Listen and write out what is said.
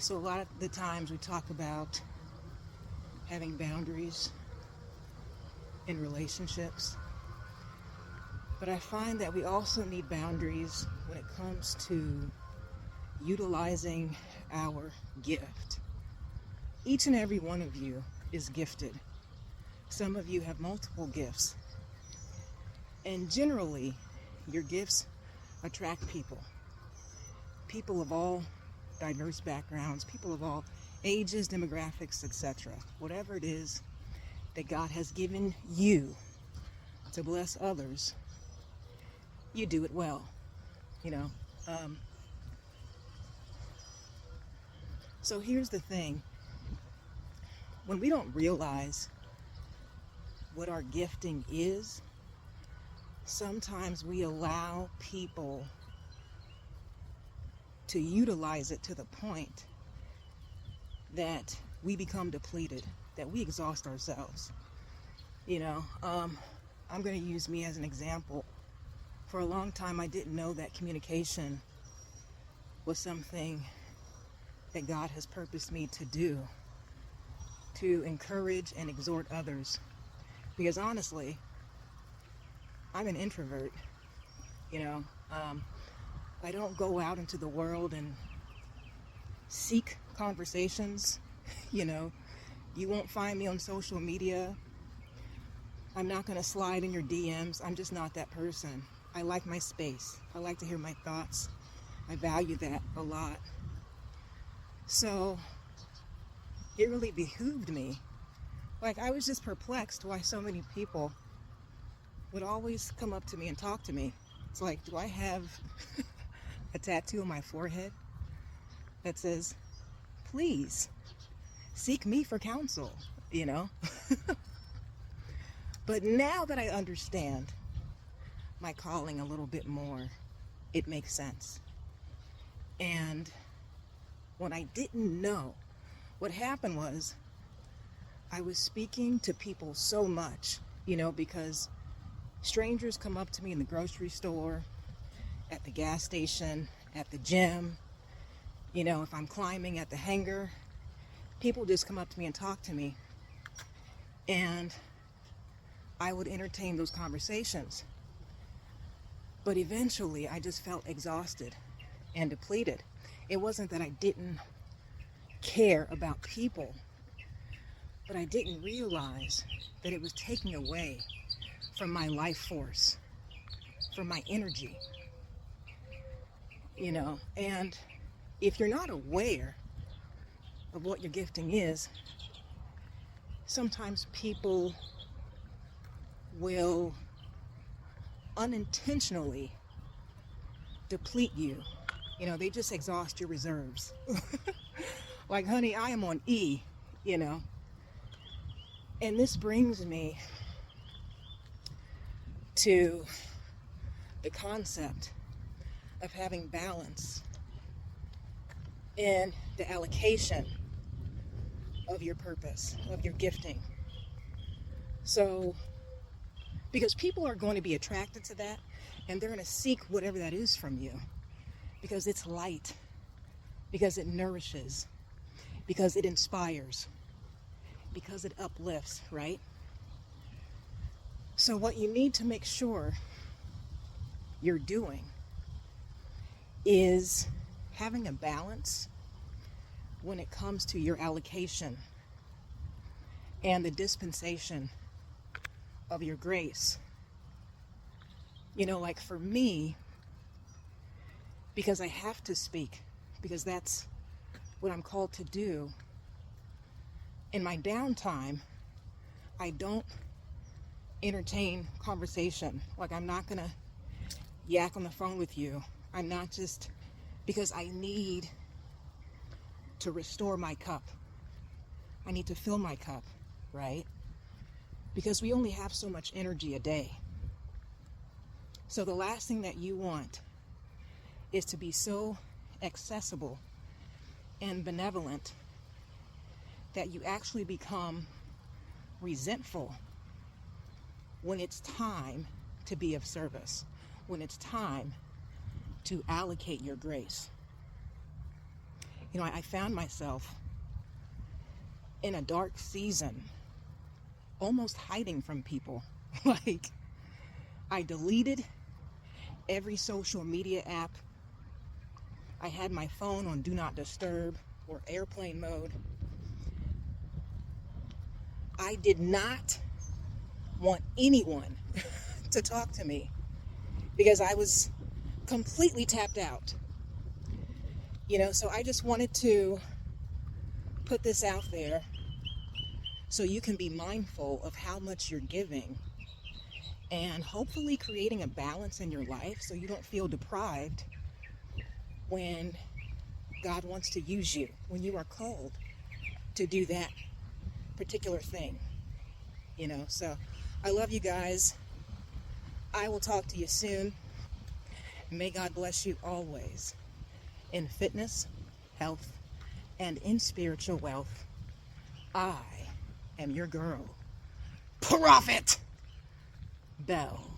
So a lot of the times we talk about having boundaries in relationships, but I find that we also need boundaries when it comes to utilizing our gift. Each and every one of you is gifted. Some of you have multiple gifts, and generally your gifts attract people of all diverse backgrounds, people of all ages, demographics, etc. Whatever it is that God has given you to bless others, you do it well, you know. So here's the thing. When we don't realize what our gifting is, sometimes we allow people to utilize it to the point that we become depleted, that we exhaust ourselves. I'm going to use me as an example. For a long time, I didn't know that communication was something that God has purposed me to do, to encourage and exhort others. Because honestly, I'm an introvert. I don't go out into the world and seek conversations. You won't find me on social media. I'm not going to slide in your DMs. I'm just not that person. I like my space. I like to hear my thoughts. I value that a lot. So it really behooved me. I was just perplexed why so many people would always come up to me and talk to me. It's like, do I have a tattoo on my forehead that says, please seek me for counsel, But now that I understand my calling a little bit more, it makes sense. And when I didn't know, what happened was I was speaking to people so much, because strangers come up to me in the grocery store, at the gas station, at the gym, if I'm climbing at the hangar, people just come up to me and talk to me. And I would entertain those conversations. But eventually I just felt exhausted and depleted. It wasn't that I didn't care about people, but I didn't realize that it was taking away from my life force, from my energy, and if you're not aware of what your gifting is, sometimes people will unintentionally deplete you. They just exhaust your reserves. Like, honey, I am on E, And this brings me to the concept of having balance in the allocation of your purpose, of your gifting. So, because people are going to be attracted to that, and they're going to seek whatever that is from you, because it's light, because it nourishes, because it inspires, because it uplifts, right? So what you need to make sure you're doing is having a balance when it comes to your allocation and the dispensation of your grace. Like for me, because I have to speak, because that's what I'm called to do, in my downtime, I don't entertain conversation. I'm not gonna yak on the phone with you. I'm not, just because I need to restore my cup. I need to fill my cup, right? Because we only have so much energy a day. So the last thing that you want is to be so accessible and benevolent that you actually become resentful when it's time to be of service, when it's time to allocate your grace. I found myself in a dark season, almost hiding from people. Like, I deleted every social media app. I had my phone on Do Not Disturb or airplane mode. I did not want anyone to talk to me because I was completely tapped out. So I just wanted to put this out there so you can be mindful of how much you're giving and hopefully creating a balance in your life so you don't feel deprived when God wants to use you, when you are called to do that particular thing. So I love you guys. I will talk to you soon. May God bless you always in fitness, health, and in spiritual wealth. I am your girl, Prophet Bell.